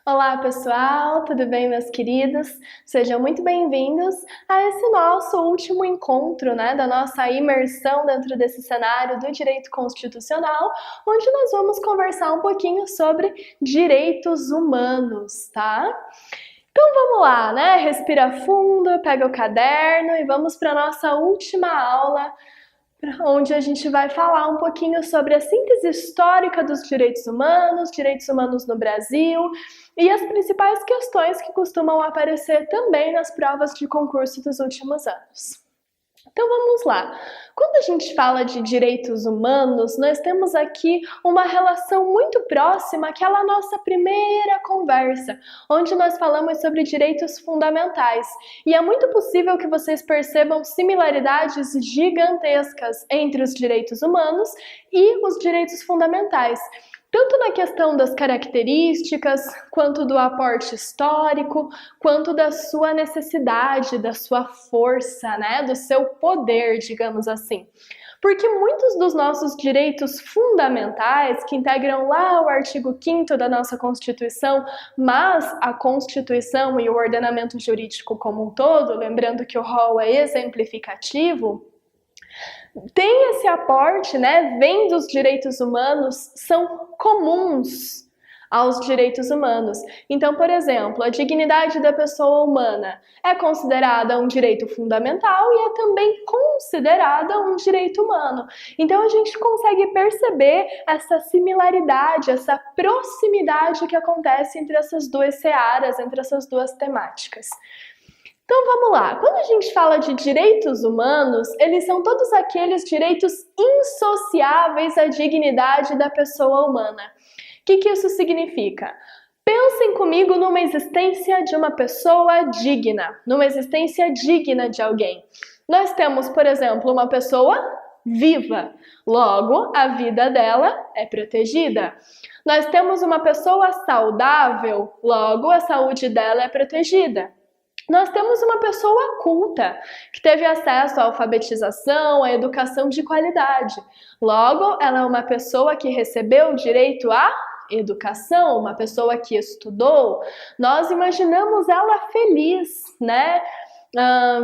Olá pessoal, tudo bem meus queridos? Sejam muito bem-vindos a esse nosso último encontro, da nossa imersão dentro desse cenário do direito constitucional, onde nós vamos conversar um pouquinho sobre direitos humanos, tá? Então vamos lá, Respira fundo, pega o caderno e vamos para a nossa última aula, onde a gente vai falar um pouquinho sobre a síntese histórica dos direitos humanos no Brasil e as principais questões que costumam aparecer também nas provas de concurso dos últimos anos. Então vamos lá. Quando a gente fala de direitos humanos, nós temos aqui uma relação muito próxima àquela nossa primeira conversa, onde nós falamos sobre direitos fundamentais. E é muito possível que vocês percebam similaridades gigantescas entre os direitos humanos e os direitos fundamentais. Tanto na questão das características, quanto do aporte histórico, quanto da sua necessidade, da sua força, do seu poder, digamos assim. Porque muitos dos nossos direitos fundamentais, que integram lá o artigo 5º da nossa Constituição, mas a Constituição e o ordenamento jurídico como um todo, lembrando que o rol é exemplificativo, tem esse aporte, vem dos direitos humanos, são comuns aos direitos humanos. Então, por exemplo, a dignidade da pessoa humana é considerada um direito fundamental e é também considerada um direito humano. Então, a gente consegue perceber essa similaridade, essa proximidade que acontece entre essas duas searas, entre essas duas temáticas. Então vamos lá, quando a gente fala de direitos humanos, eles são todos aqueles direitos insociáveis à dignidade da pessoa humana. O que isso significa? Pensem comigo numa existência de uma pessoa digna, numa existência digna de alguém. Nós temos, por exemplo, uma pessoa viva, logo a vida dela é protegida. Nós temos uma pessoa saudável, logo a saúde dela é protegida. Nós temos uma pessoa culta, que teve acesso à alfabetização, à educação de qualidade. Logo, ela é uma pessoa que recebeu o direito à educação, uma pessoa que estudou. Nós imaginamos ela feliz,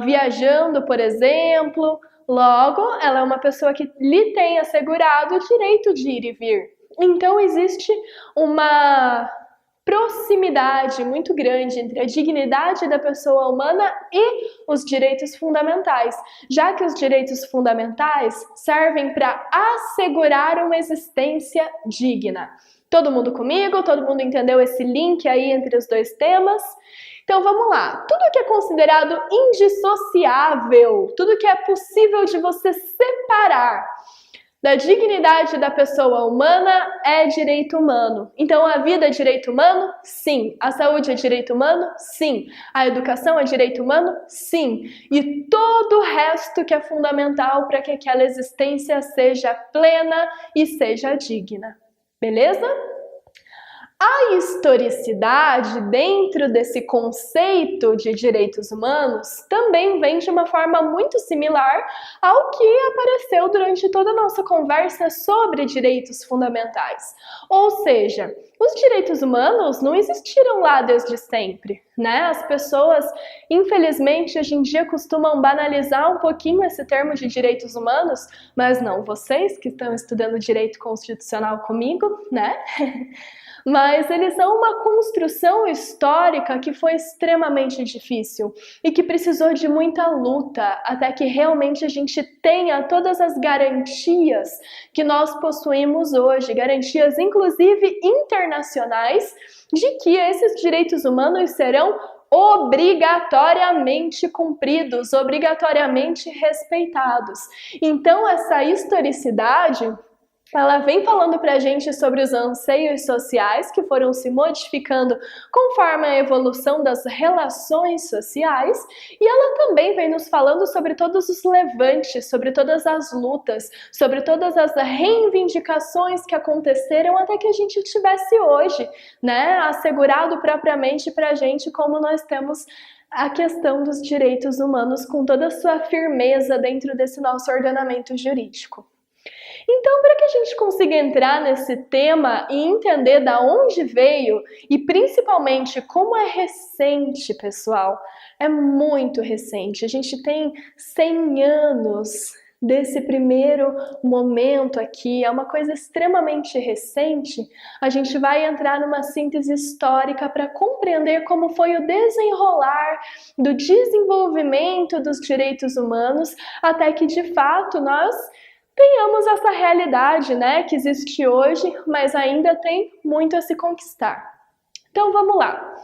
viajando, por exemplo. Logo, ela é uma pessoa que lhe tem assegurado o direito de ir e vir. Então, existe uma proximidade muito grande entre a dignidade da pessoa humana e os direitos fundamentais, já que os direitos fundamentais servem para assegurar uma existência digna. Todo mundo comigo? Todo mundo entendeu esse link aí entre os dois temas? Então vamos lá, tudo que é considerado indissociável, tudo que é possível de você separar da dignidade da pessoa humana é direito humano. Então a vida é direito humano? Sim. A saúde é direito humano? Sim. A educação é direito humano? Sim. E todo o resto que é fundamental para que aquela existência seja plena e seja digna. Beleza? A historicidade dentro desse conceito de direitos humanos também vem de uma forma muito similar ao que apareceu durante toda a nossa conversa sobre direitos fundamentais. Ou seja, os direitos humanos não existiram lá desde sempre, As pessoas, infelizmente, hoje em dia costumam banalizar um pouquinho esse termo de direitos humanos, mas não vocês que estão estudando direito constitucional comigo, Mas eles são uma construção histórica que foi extremamente difícil e que precisou de muita luta até que realmente a gente tenha todas as garantias que nós possuímos hoje, garantias inclusive internacionais, de que esses direitos humanos serão obrigatoriamente cumpridos, obrigatoriamente respeitados. Então essa historicidade ela vem falando para a gente sobre os anseios sociais que foram se modificando conforme a evolução das relações sociais, e ela também vem nos falando sobre todos os levantes, sobre todas as lutas, sobre todas as reivindicações que aconteceram até que a gente tivesse hoje, né, assegurado propriamente para a gente como nós temos a questão dos direitos humanos com toda a sua firmeza dentro desse nosso ordenamento jurídico. Então, para que a gente consiga entrar nesse tema e entender da onde veio e principalmente como é recente, pessoal, é muito recente. A gente tem 100 anos desse primeiro momento aqui, é uma coisa extremamente recente. A gente vai entrar numa síntese histórica para compreender como foi o desenrolar do desenvolvimento dos direitos humanos até que, de fato, nós tenhamos essa realidade, né, que existe hoje, mas ainda tem muito a se conquistar. Então vamos lá.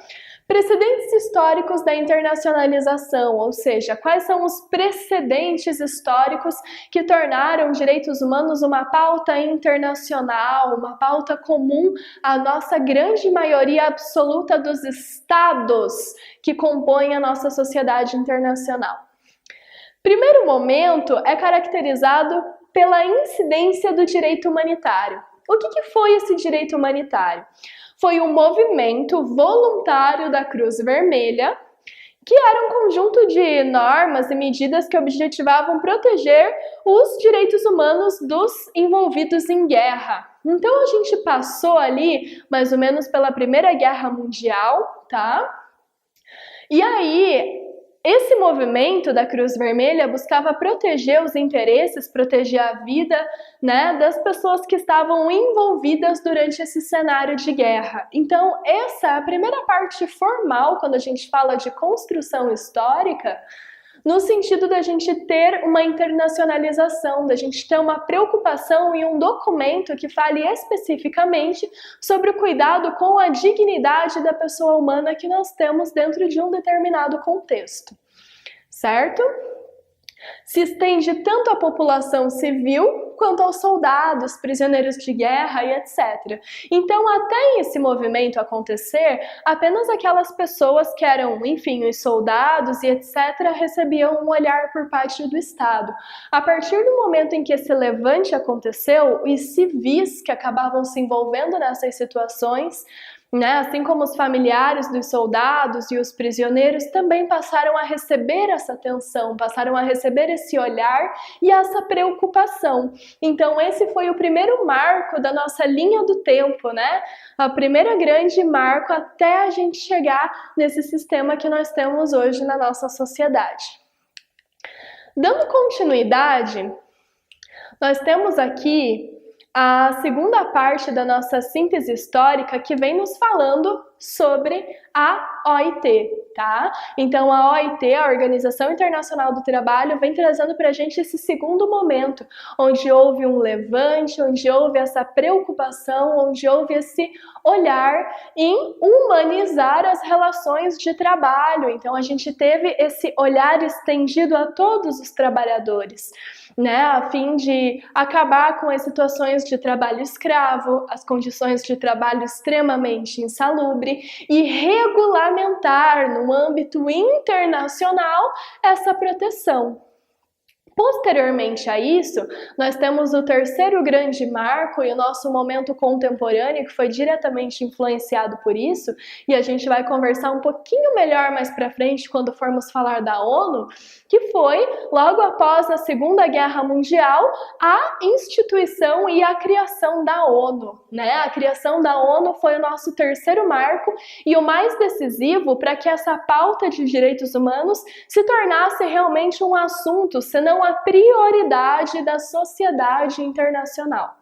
Precedentes históricos da internacionalização, ou seja, quais são os precedentes históricos que tornaram direitos humanos uma pauta internacional, uma pauta comum à nossa grande maioria absoluta dos estados que compõem a nossa sociedade internacional. Primeiro momento é caracterizado pela incidência do direito humanitário. O que foi esse direito humanitário? Foi um movimento voluntário da Cruz Vermelha, que era um conjunto de normas e medidas que objetivavam proteger os direitos humanos dos envolvidos em guerra. Então a gente passou ali mais ou menos pela Primeira Guerra Mundial, tá? E aí, esse movimento da Cruz Vermelha buscava proteger os interesses, proteger a vida, né, das pessoas que estavam envolvidas durante esse cenário de guerra. Então, essa é a primeira parte formal, quando a gente fala de construção histórica, no sentido da gente ter uma internacionalização, da gente ter uma preocupação e um documento que fale especificamente sobre o cuidado com a dignidade da pessoa humana que nós temos dentro de um determinado contexto, certo? Se estende tanto à população civil quanto aos soldados, prisioneiros de guerra e etc. Então, até esse movimento acontecer, apenas aquelas pessoas que eram, enfim, os soldados e etc., recebiam um olhar por parte do Estado. A partir do momento em que esse levante aconteceu, os civis que acabavam se envolvendo nessas situações, né, assim como os familiares dos soldados e os prisioneiros também passaram a receber essa atenção, passaram a receber esse olhar e essa preocupação. Então esse foi o primeiro marco da nossa linha do tempo, né? A primeira grande marco até a gente chegar nesse sistema que nós temos hoje na nossa sociedade. Dando continuidade, nós temos aqui a segunda parte da nossa síntese histórica que vem nos falando sobre a OIT, tá? Então a OIT, a Organização Internacional do Trabalho, vem trazendo para a gente esse segundo momento, onde houve um levante, onde houve essa preocupação, onde houve esse olhar em humanizar as relações de trabalho. Então a gente teve esse olhar estendido a todos os trabalhadores, né, a fim de acabar com as situações de trabalho escravo, as condições de trabalho extremamente insalubre e regulamentar no âmbito internacional essa proteção. Posteriormente a isso, nós temos o terceiro grande marco e o nosso momento contemporâneo, que foi diretamente influenciado por isso, e a gente vai conversar um pouquinho melhor mais para frente quando formos falar da ONU, que foi, logo após a Segunda Guerra Mundial, a instituição e a criação da ONU, né? A criação da ONU foi o nosso terceiro marco e o mais decisivo para que essa pauta de direitos humanos se tornasse realmente um assunto, senão a prioridade da sociedade internacional.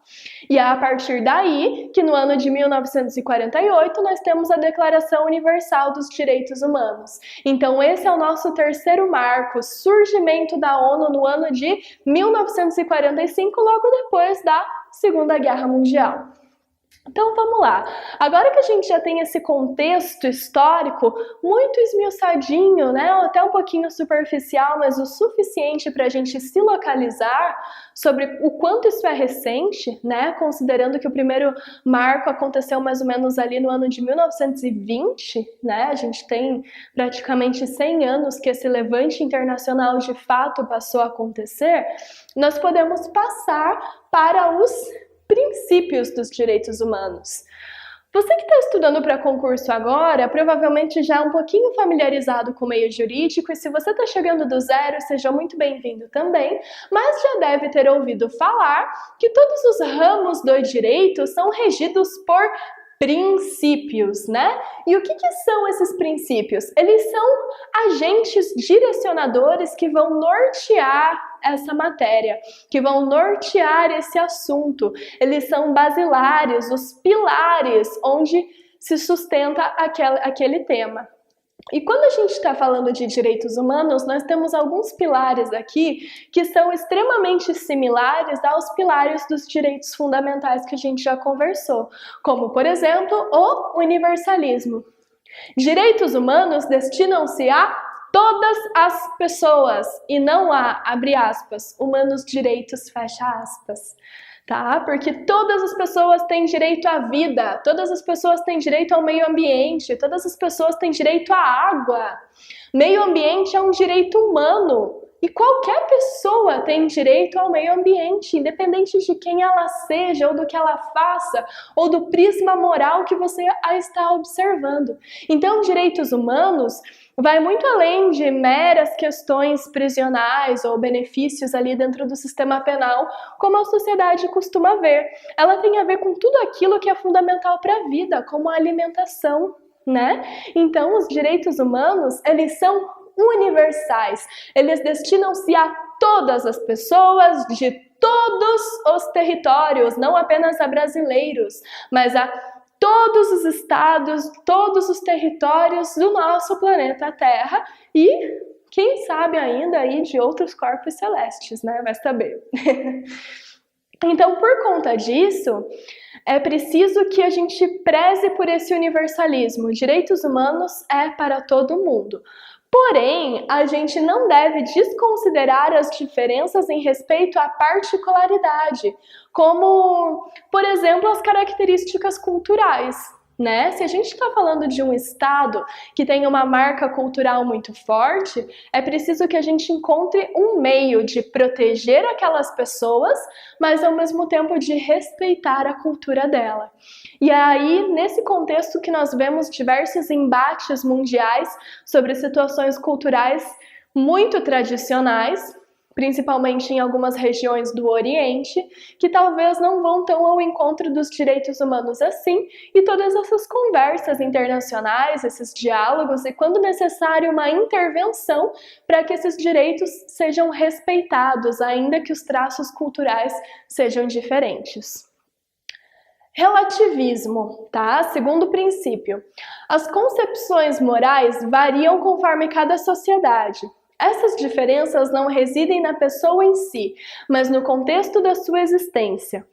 E é a partir daí que no ano de 1948 nós temos a Declaração Universal dos Direitos Humanos. Então esse é o nosso terceiro marco, surgimento da ONU no ano de 1945, logo depois da Segunda Guerra Mundial. Então vamos lá. Agora que a gente já tem esse contexto histórico muito esmiuçadinho, né, ou até um pouquinho superficial, mas o suficiente para a gente se localizar sobre o quanto isso é recente, né, considerando que o primeiro marco aconteceu mais ou menos ali no ano de 1920, né, a gente tem praticamente 100 anos que esse levante internacional de fato passou a acontecer, nós podemos passar para os princípios dos direitos humanos. Você que está estudando para concurso agora, provavelmente já é um pouquinho familiarizado com o meio jurídico, e se você está chegando do zero, seja muito bem-vindo também, mas já deve ter ouvido falar que todos os ramos do direito são regidos por princípios, né? E o que são esses princípios? Eles são agentes direcionadores que vão nortear essa matéria, que vão nortear esse assunto. Eles são basilares, os pilares onde se sustenta aquele tema. E quando a gente está falando de direitos humanos, nós temos alguns pilares aqui que são extremamente similares aos pilares dos direitos fundamentais que a gente já conversou, como, por exemplo, o universalismo. Direitos humanos destinam-se a todas as pessoas e não a, abre aspas, humanos direitos, fecha aspas. Tá? Porque todas as pessoas têm direito à vida, todas as pessoas têm direito ao meio ambiente, todas as pessoas têm direito à água. Meio ambiente é um direito humano e qualquer pessoa tem direito ao meio ambiente, independente de quem ela seja, ou do que ela faça, ou do prisma moral que você a está observando. Então, direitos humanos vai muito além de meras questões prisionais ou benefícios ali dentro do sistema penal, como a sociedade costuma ver. Ela tem a ver com tudo aquilo que é fundamental para a vida, como a alimentação, né? Então, os direitos humanos, eles são universais. Eles destinam-se a todas as pessoas de todos os territórios, não apenas a brasileiros, mas a todos os estados, todos os territórios do nosso planeta Terra e, quem sabe ainda aí de outros corpos celestes, né? Vai saber. Então, por conta disso, é preciso que a gente preze por esse universalismo. Direitos humanos é para todo mundo. Porém, a gente não deve desconsiderar as diferenças em respeito à particularidade, como, por exemplo, as características culturais, né? Se a gente está falando de um estado que tem uma marca cultural muito forte, é preciso que a gente encontre um meio de proteger aquelas pessoas, mas ao mesmo tempo de respeitar a cultura dela. E é aí, nesse contexto, que nós vemos diversos embates mundiais sobre situações culturais muito tradicionais, principalmente em algumas regiões do Oriente, que talvez não vão tão ao encontro dos direitos humanos assim, e todas essas conversas internacionais, esses diálogos, e quando necessário uma intervenção para que esses direitos sejam respeitados, ainda que os traços culturais sejam diferentes. Relativismo, tá? Segundo princípio, as concepções morais variam conforme cada sociedade. Essas diferenças não residem na pessoa em si, mas no contexto da sua existência.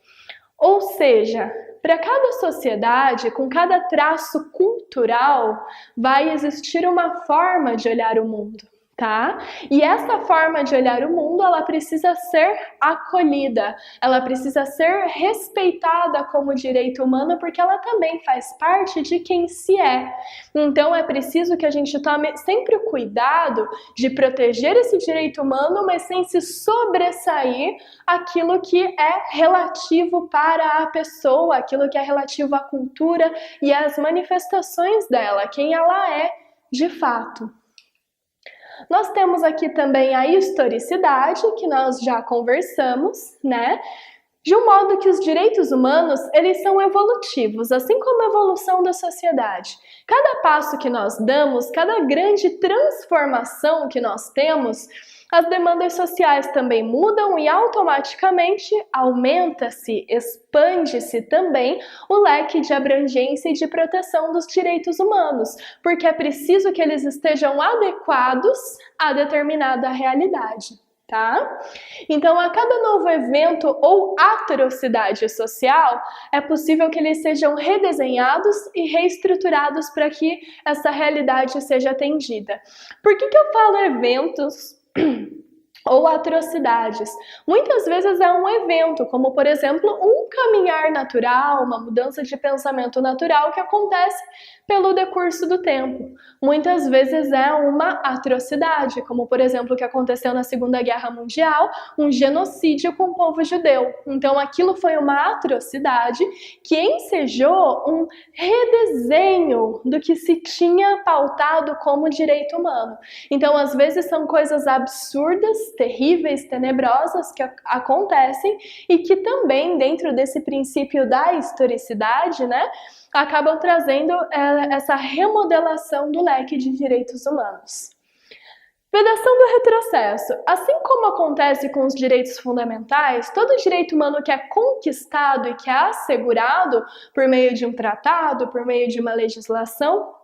Ou seja, para cada sociedade, com cada traço cultural, vai existir uma forma de olhar o mundo, tá? E essa forma de olhar o mundo, ela precisa ser acolhida, ela precisa ser respeitada como direito humano, porque ela também faz parte de quem se é. Então é preciso que a gente tome sempre o cuidado de proteger esse direito humano, mas sem se sobressair aquilo que é relativo para a pessoa, aquilo que é relativo à cultura e às manifestações dela, quem ela é de fato. Nós temos aqui também a historicidade, que nós já conversamos, né? De um modo que os direitos humanos, eles são evolutivos, assim como a evolução da sociedade. Cada passo que nós damos, cada grande transformação que nós temos, as demandas sociais também mudam e automaticamente aumenta-se, expande-se também o leque de abrangência e de proteção dos direitos humanos, porque é preciso que eles estejam adequados a determinada realidade. tá? Então, a cada novo evento ou atrocidade social, é possível que eles sejam redesenhados e reestruturados para que essa realidade seja atendida. Por que eu falo eventos ou atrocidades? Muitas vezes é um evento, como por exemplo, um caminhar natural, uma mudança de pensamento natural que acontece pelo decurso do tempo. Muitas vezes é uma atrocidade, como por exemplo o que aconteceu na Segunda Guerra Mundial, um genocídio com o povo judeu. Então aquilo foi uma atrocidade que ensejou um redesenho do que se tinha pautado como direito humano. Então às vezes são coisas absurdas, terríveis, tenebrosas que acontecem e que também dentro desse princípio da historicidade, né, acabam trazendo essa remodelação do leque de direitos humanos. Vedação do retrocesso. Assim como acontece com os direitos fundamentais, todo direito humano que é conquistado e que é assegurado por meio de um tratado, por meio de uma legislação,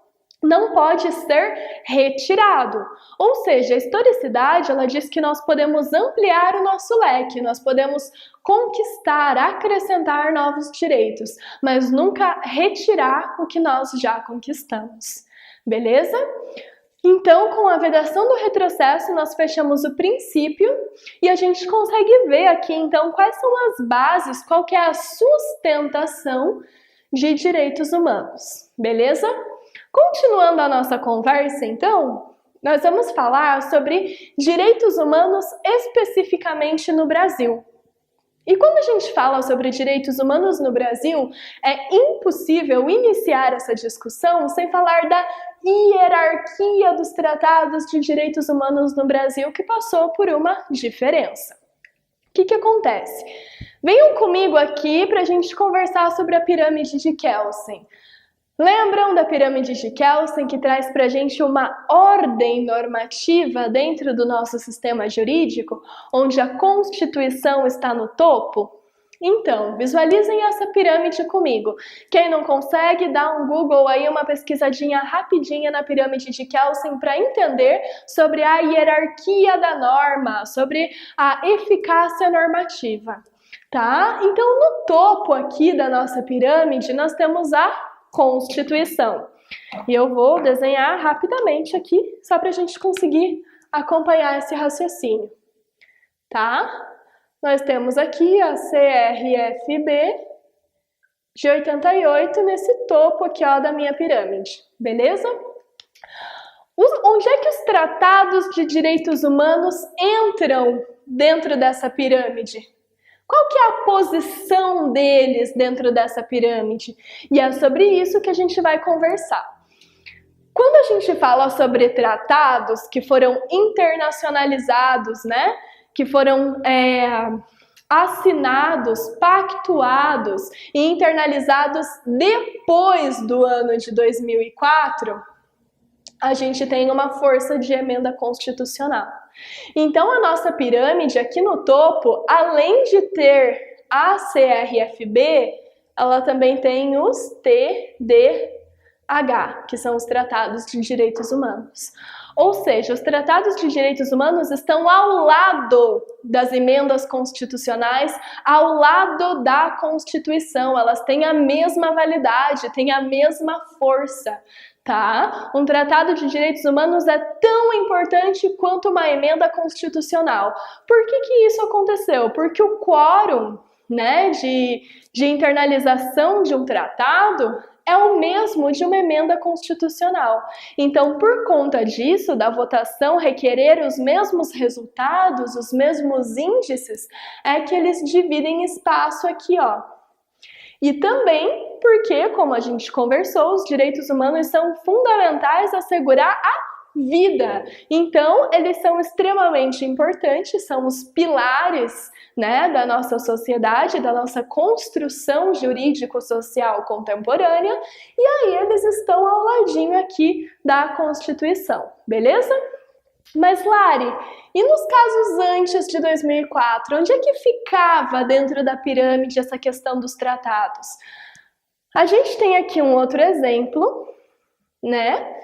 não pode ser retirado. Ou seja, a historicidade, ela diz que nós podemos ampliar o nosso leque, nós podemos conquistar, acrescentar novos direitos, mas nunca retirar o que nós já conquistamos. Beleza? Então, com a vedação do retrocesso, nós fechamos o princípio e a gente consegue ver aqui, então, quais são as bases, qual que é a sustentação de direitos humanos. Beleza? Continuando a nossa conversa, então, nós vamos falar sobre direitos humanos especificamente no Brasil. E quando a gente fala sobre direitos humanos no Brasil, é impossível iniciar essa discussão sem falar da hierarquia dos tratados de direitos humanos no Brasil, que passou por uma diferença. O que acontece? Venham comigo aqui para a gente conversar sobre a pirâmide de Kelsen. Lembram da pirâmide de Kelsen, que traz para a gente uma ordem normativa dentro do nosso sistema jurídico, onde a Constituição está no topo? Então, visualizem essa pirâmide comigo. Quem não consegue, dá um Google aí, uma pesquisadinha rapidinha na pirâmide de Kelsen para entender sobre a hierarquia da norma, sobre a eficácia normativa, tá? Então, no topo aqui da nossa pirâmide, nós temos a Constituição. E eu vou desenhar rapidamente aqui, só para a gente conseguir acompanhar esse raciocínio, tá? Nós temos aqui a CRFB de 88 nesse topo aqui, ó, da minha pirâmide, beleza? Onde é que os tratados de direitos humanos entram dentro dessa pirâmide? Qual que é a posição deles dentro dessa pirâmide? E é sobre isso que a gente vai conversar. Quando a gente fala sobre tratados que foram internacionalizados, né? Que foram assinados, pactuados e internalizados depois do ano de 2004, a gente tem uma força de emenda constitucional. Então, a nossa pirâmide aqui no topo, além de ter a CRFB, ela também tem os TDH, que são os Tratados de Direitos Humanos. Ou seja, os Tratados de Direitos Humanos estão ao lado das emendas constitucionais, ao lado da Constituição. Elas têm a mesma validade, têm a mesma força. Tá? Um tratado de direitos humanos é tão importante quanto uma emenda constitucional. Por que isso aconteceu? Porque o quórum, né, de internalização de um tratado é o mesmo de uma emenda constitucional. Então, por conta disso, da votação requerer os mesmos resultados, os mesmos índices, é que eles dividem espaço aqui, ó. E também porque, como a gente conversou, os direitos humanos são fundamentais a assegurar a vida. Então, eles são extremamente importantes, são os pilares, né, da nossa sociedade, da nossa construção jurídico-social contemporânea, e aí eles estão ao ladinho aqui da Constituição, beleza? Mas, Lari, e nos casos antes de 2004, onde é que ficava dentro da pirâmide essa questão dos tratados? A gente tem aqui um outro exemplo, né?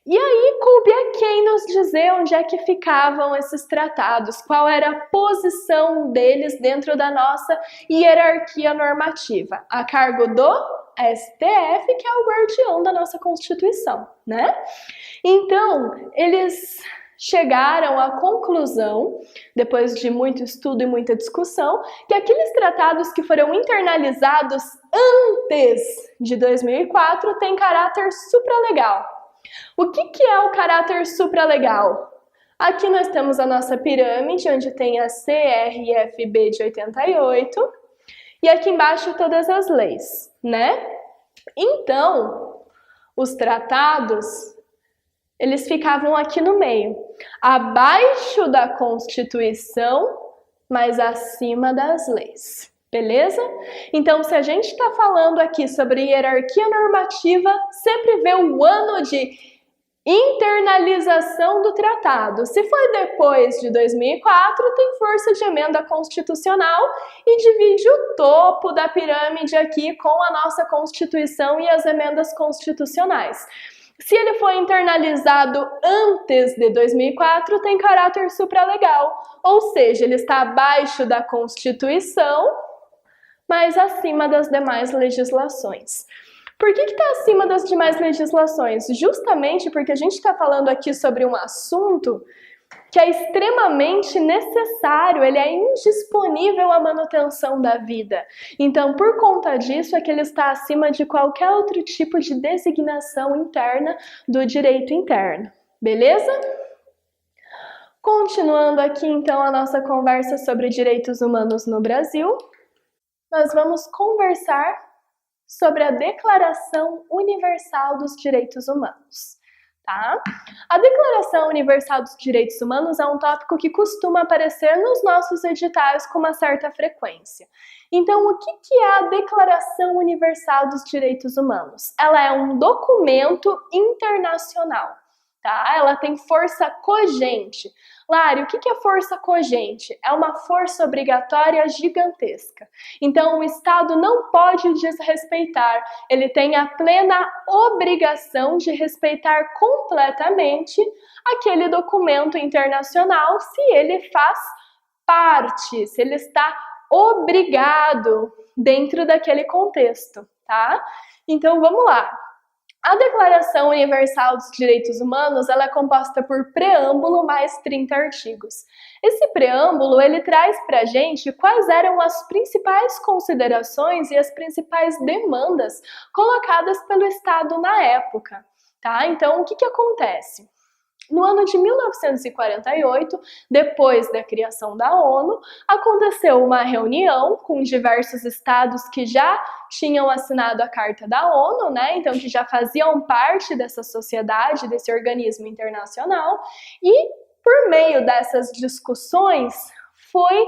E aí coube a quem nos dizer onde é que ficavam esses tratados, qual era a posição deles dentro da nossa hierarquia normativa, a cargo do STF, que é o guardião da nossa Constituição, né? Então, eles chegaram à conclusão, depois de muito estudo e muita discussão, que aqueles tratados que foram internalizados antes de 2004 têm caráter supralegal. O que é o caráter supralegal? Aqui nós temos a nossa pirâmide, onde tem a CRFB de 88, e aqui embaixo todas as leis, né? Então, os tratados, eles ficavam aqui no meio, abaixo da Constituição, mas acima das leis. Beleza? Então, se a gente está falando aqui sobre hierarquia normativa, sempre vê o ano de internalização do tratado. Se foi depois de 2004, tem força de emenda constitucional e divide o topo da pirâmide aqui com a nossa Constituição e as emendas constitucionais. Se ele foi internalizado antes de 2004, tem caráter supralegal, ou seja, ele está abaixo da Constituição, mas acima das demais legislações. Por que está acima das demais legislações? Justamente porque a gente está falando aqui sobre um assunto que é extremamente necessário, ele é indisponível à manutenção da vida. Então, por conta disso, é que ele está acima de qualquer outro tipo de designação interna do direito interno. Beleza? Continuando aqui, então, a nossa conversa sobre direitos humanos no Brasil, nós vamos conversar sobre a Declaração Universal dos Direitos Humanos, tá? A Declaração Universal dos Direitos Humanos é um tópico que costuma aparecer nos nossos editais com uma certa frequência. Então, o que é a Declaração Universal dos Direitos Humanos? Ela é um documento internacional, tá? Ela tem força cogente. Lari, o que é força cogente? É uma força obrigatória gigantesca. Então, o Estado não pode desrespeitar. Ele tem a plena obrigação de respeitar completamente aquele documento internacional se ele faz parte, se ele está obrigado dentro daquele contexto, tá? Então, vamos lá. A Declaração Universal dos Direitos Humanos, ela é composta por preâmbulo mais 30 artigos. Esse preâmbulo, ele traz para a gente quais eram as principais considerações e as principais demandas colocadas pelo Estado na época, tá? Então, o que acontece? No ano de 1948, depois da criação da ONU, aconteceu uma reunião com diversos estados que já tinham assinado a Carta da ONU, né? Então, que já faziam parte dessa sociedade, desse organismo internacional, e por meio dessas discussões foi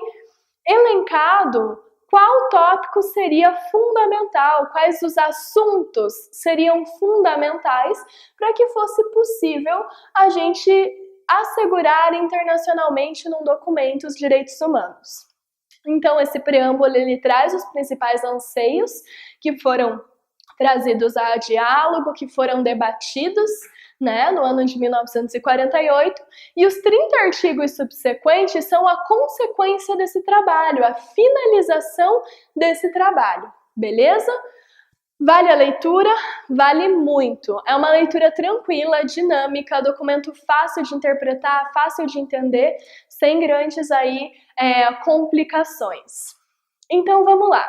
elencado qual tópico seria fundamental, quais os assuntos seriam fundamentais para que fosse possível a gente assegurar internacionalmente num documento os direitos humanos. Então, esse preâmbulo, ele traz os principais anseios que foram trazidos a diálogo, que foram debatidos, né, no ano de 1948, e os 30 artigos subsequentes são a consequência desse trabalho, a finalização desse trabalho, beleza? Vale a leitura? Vale muito. É uma leitura tranquila, dinâmica, documento fácil de interpretar, fácil de entender, sem grandes complicações. Então, vamos lá.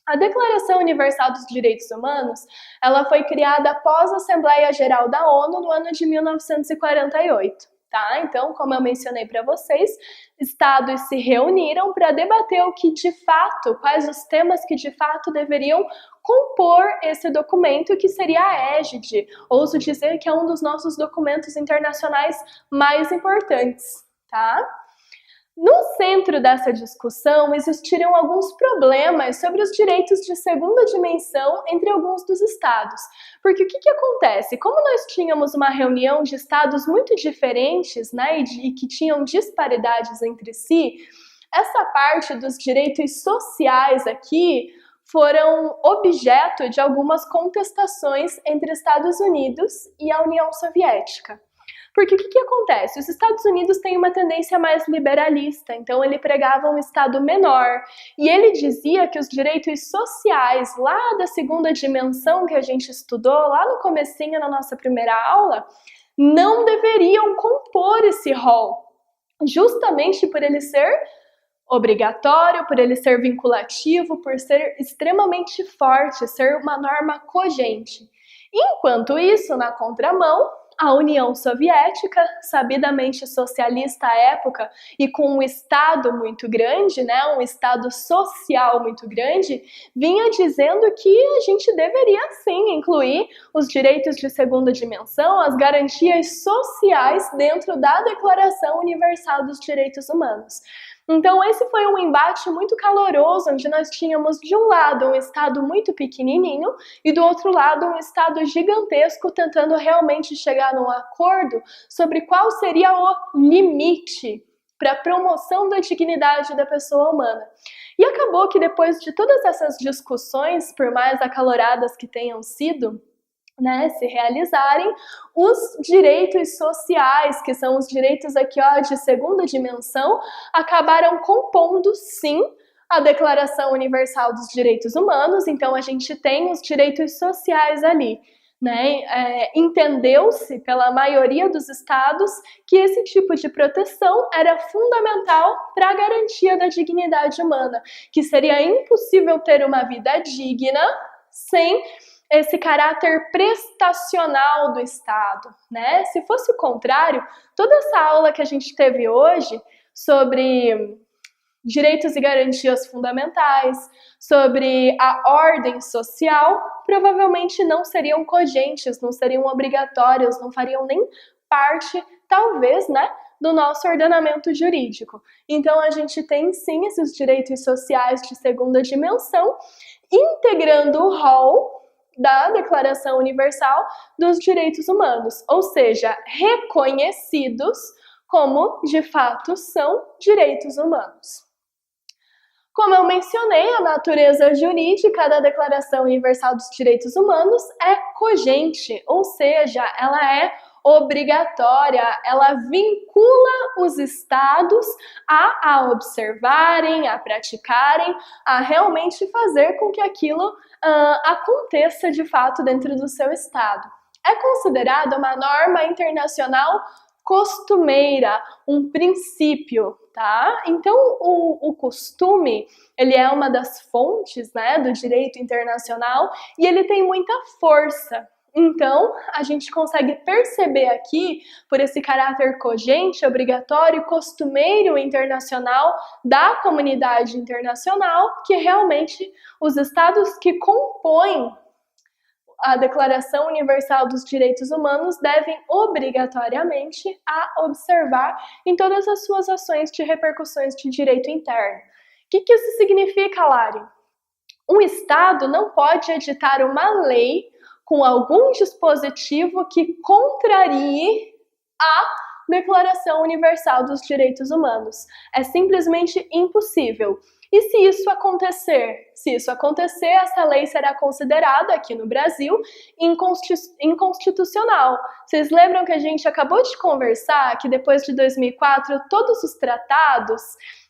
A Declaração Universal dos Direitos Humanos, ela foi criada após a Assembleia Geral da ONU no ano de 1948, tá? Então, como eu mencionei para vocês, estados se reuniram para debater o que de fato, quais os temas que de fato deveriam compor esse documento, que seria a égide. Ouso dizer que é um dos nossos documentos internacionais mais importantes, tá? No centro dessa discussão existiram alguns problemas sobre os direitos de segunda dimensão entre alguns dos estados. Porque o que acontece? Como nós tínhamos uma reunião de estados muito diferentes, né, e que tinham disparidades entre si, essa parte dos direitos sociais aqui foram objeto de algumas contestações entre Estados Unidos e a União Soviética. Porque o que acontece? Os Estados Unidos têm uma tendência mais liberalista, então ele pregava um Estado menor, e ele dizia que os direitos sociais, lá da segunda dimensão que a gente estudou, lá no comecinho na nossa primeira aula, não deveriam compor esse rol, justamente por ele ser obrigatório, por ele ser vinculativo, por ser extremamente forte, ser uma norma cogente. Enquanto isso, na contramão, a União Soviética, sabidamente socialista à época e com um Estado muito grande, né, um Estado social muito grande, vinha dizendo que a gente deveria sim incluir os direitos de segunda dimensão, as garantias sociais dentro da Declaração Universal dos Direitos Humanos. Então esse foi um embate muito caloroso, onde nós tínhamos de um lado um Estado muito pequenininho e do outro lado um Estado gigantesco tentando realmente chegar num acordo sobre qual seria o limite para a promoção da dignidade da pessoa humana. E acabou que depois de todas essas discussões, por mais acaloradas que tenham sido, né, se realizarem, os direitos sociais, que são os direitos aqui de segunda dimensão, acabaram compondo sim a Declaração Universal dos Direitos Humanos. Então a gente tem os direitos sociais ali, né? Entendeu-se pela maioria dos estados que esse tipo de proteção era fundamental para a garantia da dignidade humana, que seria impossível ter uma vida digna sem esse caráter prestacional do Estado, né? Se fosse o contrário, toda essa aula que a gente teve hoje sobre direitos e garantias fundamentais, sobre a ordem social, provavelmente não seriam cogentes, não seriam obrigatórios, não fariam nem parte, talvez, né, do nosso ordenamento jurídico. Então a gente tem sim esses direitos sociais de segunda dimensão, integrando o rol da Declaração Universal dos Direitos Humanos, ou seja, reconhecidos como, de fato, são direitos humanos. Como eu mencionei, a natureza jurídica da Declaração Universal dos Direitos Humanos é cogente, ou seja, ela é obrigatória, ela vincula os estados a observarem, a praticarem, a realmente fazer com que aquilo aconteça de fato dentro do seu estado. É considerada uma norma internacional costumeira, um princípio, tá? Então, o costume, ele é uma das fontes, né, do direito internacional e ele tem muita força. Então, a gente consegue perceber aqui, por esse caráter cogente, obrigatório, costumeiro internacional da comunidade internacional, que realmente os estados que compõem a Declaração Universal dos Direitos Humanos devem obrigatoriamente a observar em todas as suas ações de repercussões de direito interno. O que isso significa, Lari? Um Estado não pode editar uma lei com algum dispositivo que contrarie a Declaração Universal dos Direitos Humanos. É simplesmente impossível. E se isso acontecer? Se isso acontecer, essa lei será considerada, aqui no Brasil, inconstitucional. Vocês lembram que a gente acabou de conversar que depois de 2004, todos os tratados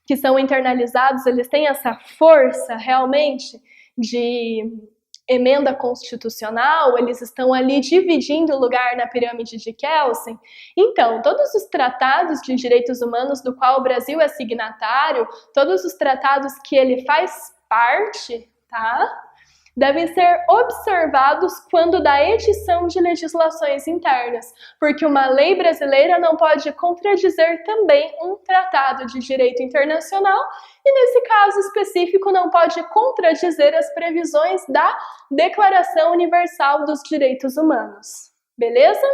que são internalizados, eles têm essa força realmente de emenda constitucional, eles estão ali dividindo o lugar na pirâmide de Kelsen. Então, todos os tratados de direitos humanos do qual o Brasil é signatário, todos os tratados que ele faz parte, tá? Devem ser observados quando da edição de legislações internas, porque uma lei brasileira não pode contradizer também um tratado de direito internacional e, nesse caso específico, não pode contradizer as previsões da Declaração Universal dos Direitos Humanos. Beleza?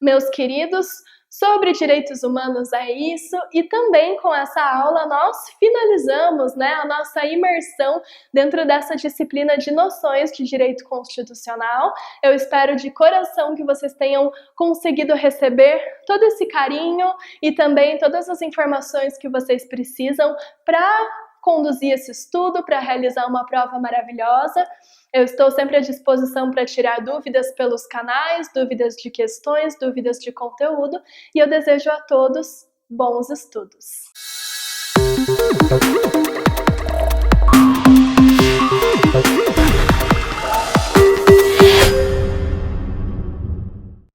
Meus queridos, sobre direitos humanos é isso, e também com essa aula nós finalizamos, né, a nossa imersão dentro dessa disciplina de noções de direito constitucional. Eu espero de coração que vocês tenham conseguido receber todo esse carinho e também todas as informações que vocês precisam para conduzir esse estudo, para realizar uma prova maravilhosa. Eu estou sempre à disposição para tirar dúvidas pelos canais, dúvidas de questões, dúvidas de conteúdo, e eu desejo a todos bons estudos.